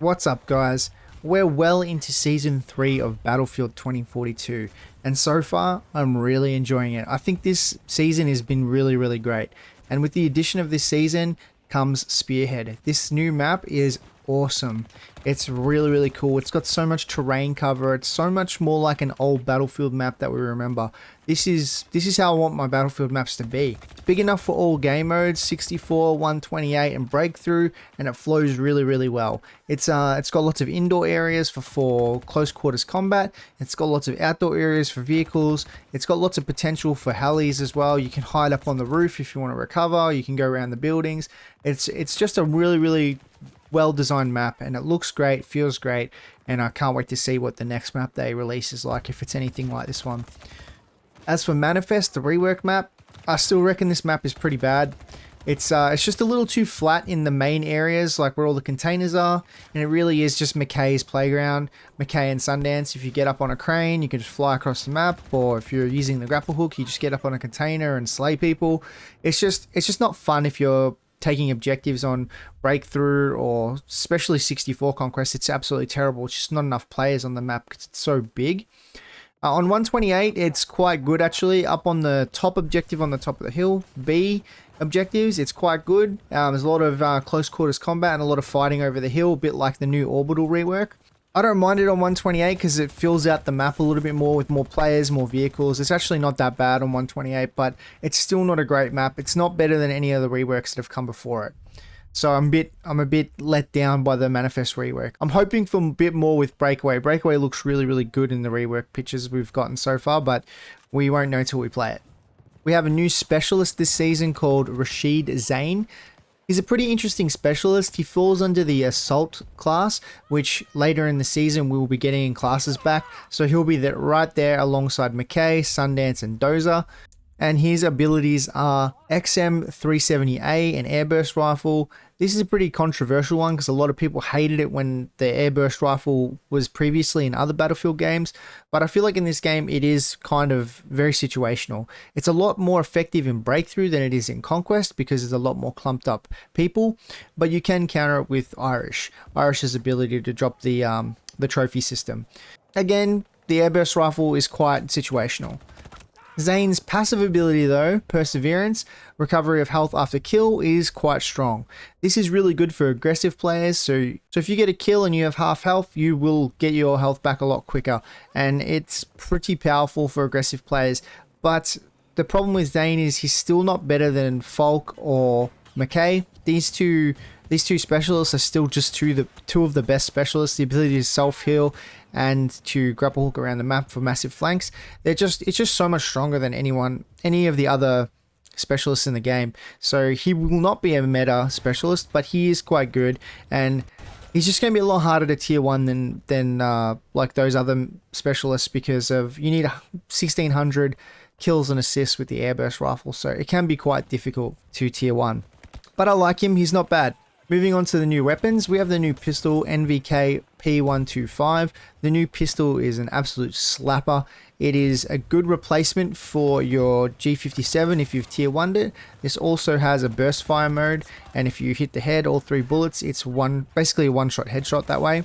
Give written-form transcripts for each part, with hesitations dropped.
What's up, guys? We're well into season 3 of Battlefield 2042, and so far I'm really enjoying it. I think this season has been really great, and with the addition of this season comes Spearhead. This new map is awesome. It's really cool. It's got so much terrain cover. It's so much more like an old Battlefield map that we remember. This is how I want my Battlefield maps to be. It's big enough for all game modes, 64, 128 and breakthrough, and it flows really well. It's got lots of indoor areas for close quarters combat. It's got lots of outdoor areas for vehicles. It's got lots of potential for helis as well. You can hide up on the roof if you want to recover. You can go around the buildings. It's just a really well-designed map, and it looks great, feels great, and I can't wait to see what the next map they release is like, if it's anything like this one. As for Manifest, the rework map, I still reckon this map is pretty bad. It's just a little too flat in the main areas, like where all the containers are, and it really is just McKay's playground, McKay and Sundance. If you get up on a crane, you can just fly across the map, or if you're using the grapple hook, you just get up on a container and slay people. It's just not fun if you're taking objectives on breakthrough or especially 64 conquest. It's absolutely terrible. It's just not enough players on the map because it's so big. On 128, it's quite good actually. Up on the top objective on the top of the hill, B objectives, it's quite good. There's a lot of close quarters combat and a lot of fighting over the hill, a bit like the new orbital rework. I don't mind it on 128 because it fills out the map a little bit more with more players, more vehicles. It's actually not that bad on 128, but it's still not a great map. It's not better than any of the reworks that have come before it. So I'm a bit let down by the Manifest rework. I'm hoping for a bit more with Breakaway. Breakaway looks really good in the rework pictures we've gotten so far, but we won't know until we play it. We have a new specialist this season called Rashid Zain. He's a pretty interesting specialist. He falls under the Assault class, which later in the season we will be getting in classes back. So he'll be right there alongside McKay, Sundance and Dozer. And his abilities are XM370A, an airburst rifle. This is a pretty controversial one because a lot of people hated it when the airburst rifle was previously in other Battlefield games. But I feel like in this game it is kind of very situational. It's a lot more effective in breakthrough than it is in conquest because there's a lot more clumped up people. But you can counter it with Irish's ability to drop the trophy system. Again, the airburst rifle is quite situational. Zane's passive ability though, Perseverance, recovery of health after kill, is quite strong. This is really good for aggressive players, so if you get a kill and you have half health, you will get your health back a lot quicker, and it's pretty powerful for aggressive players. But the problem with Zane is he's still not better than Falk or McKay. These two specialists are still just two of the best specialists. The ability to self-heal and to grapple hook around the map for massive flanks. It's just so much stronger than any of the other specialists in the game. So he will not be a meta specialist, but he is quite good, and he's just going to be a lot harder to tier 1 than like those other specialists because you need 1600 kills and assists with the airburst rifle. So it can be quite difficult to tier 1. But I like him, he's not bad. Moving on to the new weapons, we have the new pistol NVK P125. The new pistol is an absolute slapper. It is a good replacement for your G57 if you've tier 1'd it. This also has a burst fire mode, and if you hit the head, all 3 bullets, it's basically a one-shot headshot that way.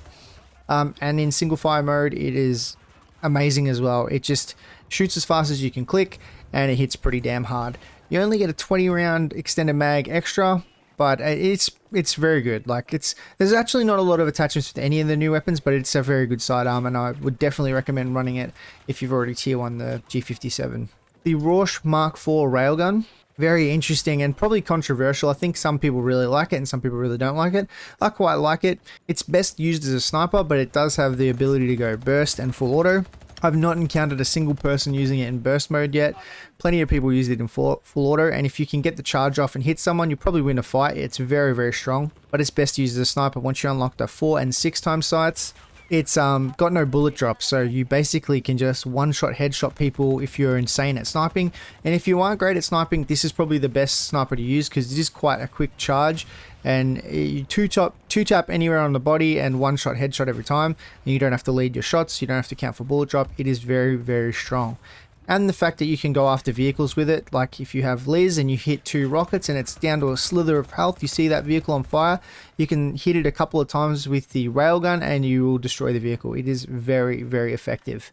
And in single fire mode, it is amazing as well. It just shoots as fast as you can click, and it hits pretty damn hard. You only get a 20 round extended mag extra, but it's very good. Like there's actually not a lot of attachments with any of the new weapons, but it's a very good sidearm, and I would definitely recommend running it if you've already tier 1 the G57. The Rorsch Mark IV railgun, very interesting and probably controversial. I think some people really like it and some people really don't like it. I quite like it. It's best used as a sniper, but it does have the ability to go burst and full auto. I've not encountered a single person using it in burst mode yet. Plenty of people use it in full auto, and if you can get the charge off and hit someone, you probably win a fight. It's very strong, but it's best used as a sniper once you unlock the 4 and 6 times sights. It's got no bullet drop, so you basically can just one-shot headshot people if you're insane at sniping. And if you aren't great at sniping, this is probably the best sniper to use because it is quite a quick charge, and you two-tap anywhere on the body and one-shot headshot every time, and you don't have to lead your shots, you don't have to count for bullet drop. It is very strong. and the fact that you can go after vehicles with it. Like if you have Liz and you hit 2 rockets and it's down to a slither of health, you see that vehicle on fire, you can hit it a couple of times with the railgun and you will destroy the vehicle. It is very, very effective.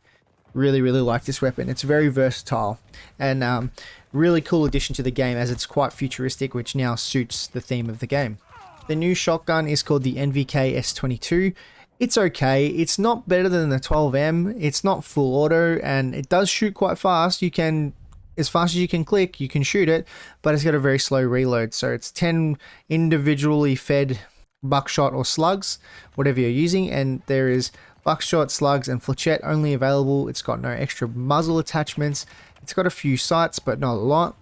Really, really like this weapon. It's very versatile and really cool addition to the game, as it's quite futuristic, which now suits the theme of the game. The new shotgun is called the NVK S22. It's okay. It's not better than the 12M. It's not full auto, and it does shoot quite fast. You can, as fast as you can click, you can shoot it, but it's got a very slow reload. So it's 10 individually fed buckshot or slugs, whatever you're using, and there is buckshot, slugs, and flechette only available. It's got no extra muzzle attachments. It's got a few sights, but not a lot,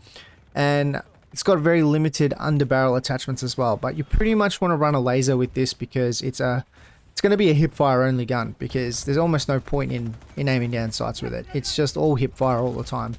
and it's got very limited underbarrel attachments as well. But you pretty much want to run a laser with this because it's going to be a hipfire only gun, because there's almost no point in aiming down sights with it. It's just all hipfire all the time.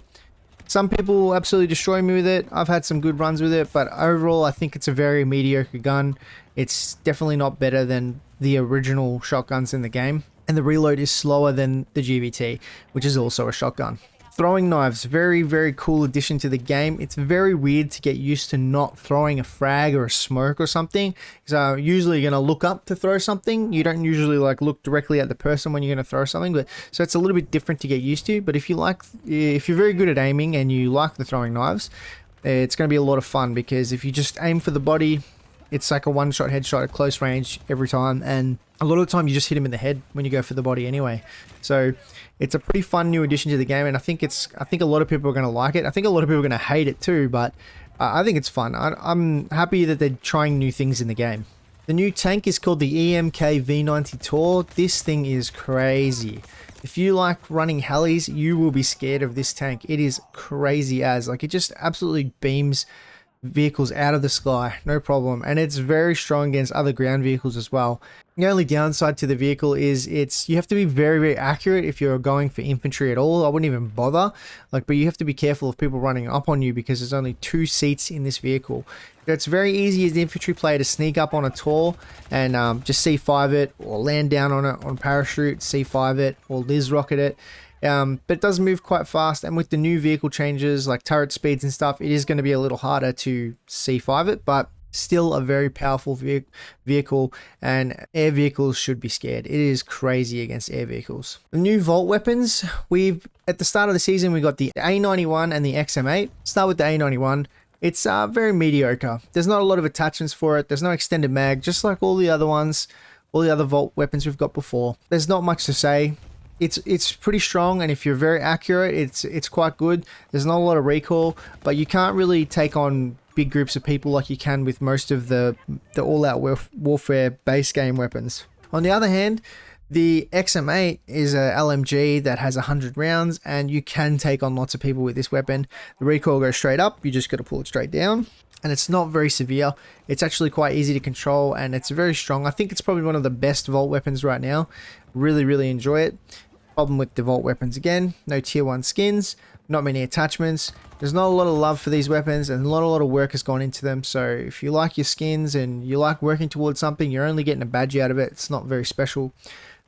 Some people absolutely destroy me with it. I've had some good runs with it, but overall I think it's a very mediocre gun. It's definitely not better than the original shotguns in the game, and the reload is slower than the GVT, which is also a shotgun. Throwing knives, very, very cool addition to the game. It's very weird to get used to not throwing a frag or a smoke or something. So usually you're going to look up to throw something. You don't usually like look directly at the person when you're going to throw something, but so it's a little bit different to get used to. But if you're very good at aiming and you like the throwing knives, it's going to be a lot of fun, because if you just aim for the body, it's like a one-shot headshot at close range every time, and a lot of the time you just hit him in the head when you go for the body anyway. So it's a pretty fun new addition to the game, and I think a lot of people are going to like it. I think a lot of people are going to hate it too, but I think it's fun. I'm happy that they're trying new things in the game. The new tank is called the EMK V90 Tor. This thing is crazy. If you like running helis, you will be scared of this tank. It is crazy as, like, it just absolutely beams vehicles out of the sky, no problem, and it's very strong against other ground vehicles as well. The only downside to the vehicle is you have to be very, very accurate if you're going for infantry at all. I wouldn't even bother, but you have to be careful of people running up on you, because there's only 2 seats in this vehicle. It's very easy as the infantry player to sneak up on a Tor and just C5 it, or land down on it on parachute, C5 it, or Liz rocket it. But it does move quite fast, and with the new vehicle changes like turret speeds and stuff, it is going to be a little harder to C5 it, but still a very powerful vehicle, and air vehicles should be scared. It is crazy against air vehicles. The new Vault weapons, at the start of the season we got the A91 and the XM8. Start with the A91. It's very mediocre. There's not a lot of attachments for it. There's no extended mag, just like all the other ones, all the other Vault weapons we've got before. There's not much to say. It's pretty strong, and if you're very accurate, it's quite good. There's not a lot of recoil, but you can't really take on big groups of people like you can with most of the all-out warfare base game weapons. On the other hand, the XM8 is a LMG that has 100 rounds, and you can take on lots of people with this weapon. The recoil goes straight up, you just got to pull it straight down, and it's not very severe. It's actually quite easy to control, and it's very strong. I think it's probably one of the best Vault weapons right now. Really, really enjoy it. Problem with the Vault weapons, again, no tier 1 skins, not many attachments. There's not a lot of love for these weapons, and not a lot of work has gone into them. So if you like your skins and you like working towards something, you're only getting a badge out of it. It's not very special.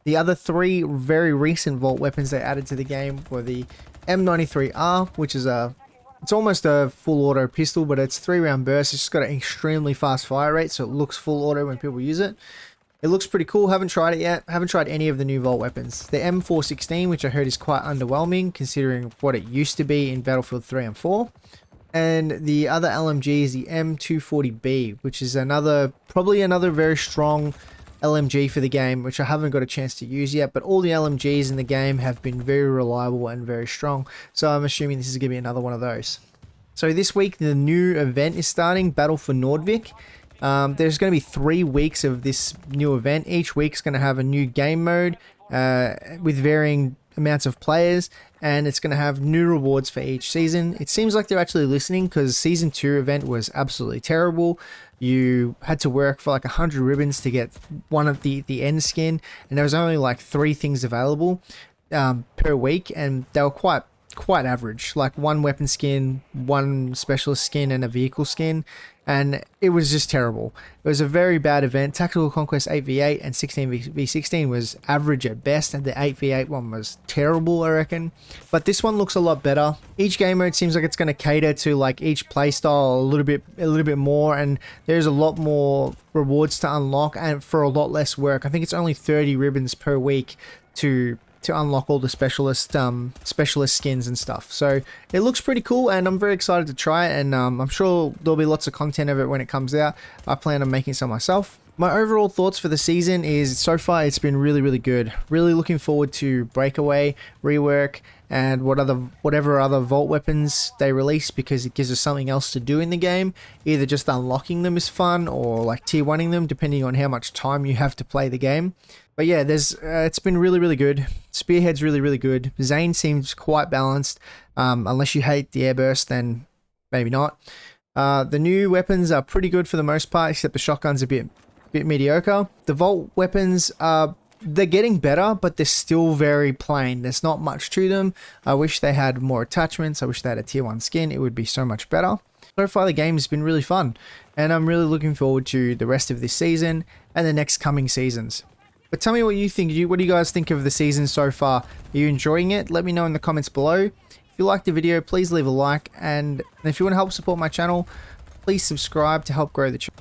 The other 3 very recent Vault weapons they added to the game were the M93R, which is it's almost a full auto pistol, but it's 3-round burst. It's just got an extremely fast fire rate, so it looks full auto when people use it. It looks pretty cool. Haven't tried it yet. Haven't tried any of the new Vault weapons. The M416, which I heard is quite underwhelming considering what it used to be in Battlefield 3 and 4. And the other LMG is the M240B, which is probably another very strong LMG for the game, which I haven't got a chance to use yet, but all the LMGs in the game have been very reliable and very strong. So I'm assuming this is going to be another one of those. So this week, the new event is starting, Battle for Nordvik. There's going to be 3 weeks of this new event. Each week's going to have a new game mode with varying amounts of players, and it's going to have new rewards for each season. It seems like they're actually listening, because Season 2 event was absolutely terrible. You had to work for like 100 ribbons to get one of the end skin, and there was only like 3 things available per week, and they were quite average, like 1 weapon skin, 1 specialist skin, and a vehicle skin. and it was just terrible. It was a very bad event. Tactical Conquest 8v8 and 16v16 was average at best, and the 8v8 one was terrible, I reckon. But this one looks a lot better. Each game mode seems like it's going to cater to like each playstyle a little bit more, and there's a lot more rewards to unlock and for a lot less work. I think it's only 30 ribbons per week to unlock all the specialist skins and stuff. So it looks pretty cool, and I'm very excited to try it, and I'm sure there'll be lots of content of it when it comes out. I plan on making some myself. My overall thoughts for the season is, so far it's been really, really good. Really looking forward to Breakaway, Rework, and whatever other vault weapons they release, because it gives us something else to do in the game. Either just unlocking them is fun, or like tier 1ing them, depending on how much time you have to play the game. But yeah, it's been really, really good. Spearhead's really, really good. Zane seems quite balanced. Unless you hate the airburst, then maybe not. The new weapons are pretty good for the most part, except the shotgun's a bit mediocre. The vault weapons they're getting better, but they're still very plain. There's not much to them. I wish they had more attachments. I wish they had a tier 1 skin. It would be so much better. So far the game has been really fun, and I'm really looking forward to the rest of this season and the next coming seasons. But tell me what you think. What do you guys think of the season so far? Are you enjoying it? Let me know in the comments below. If you liked the video, please leave a like, and if you want to help support my channel, please subscribe to help grow the channel.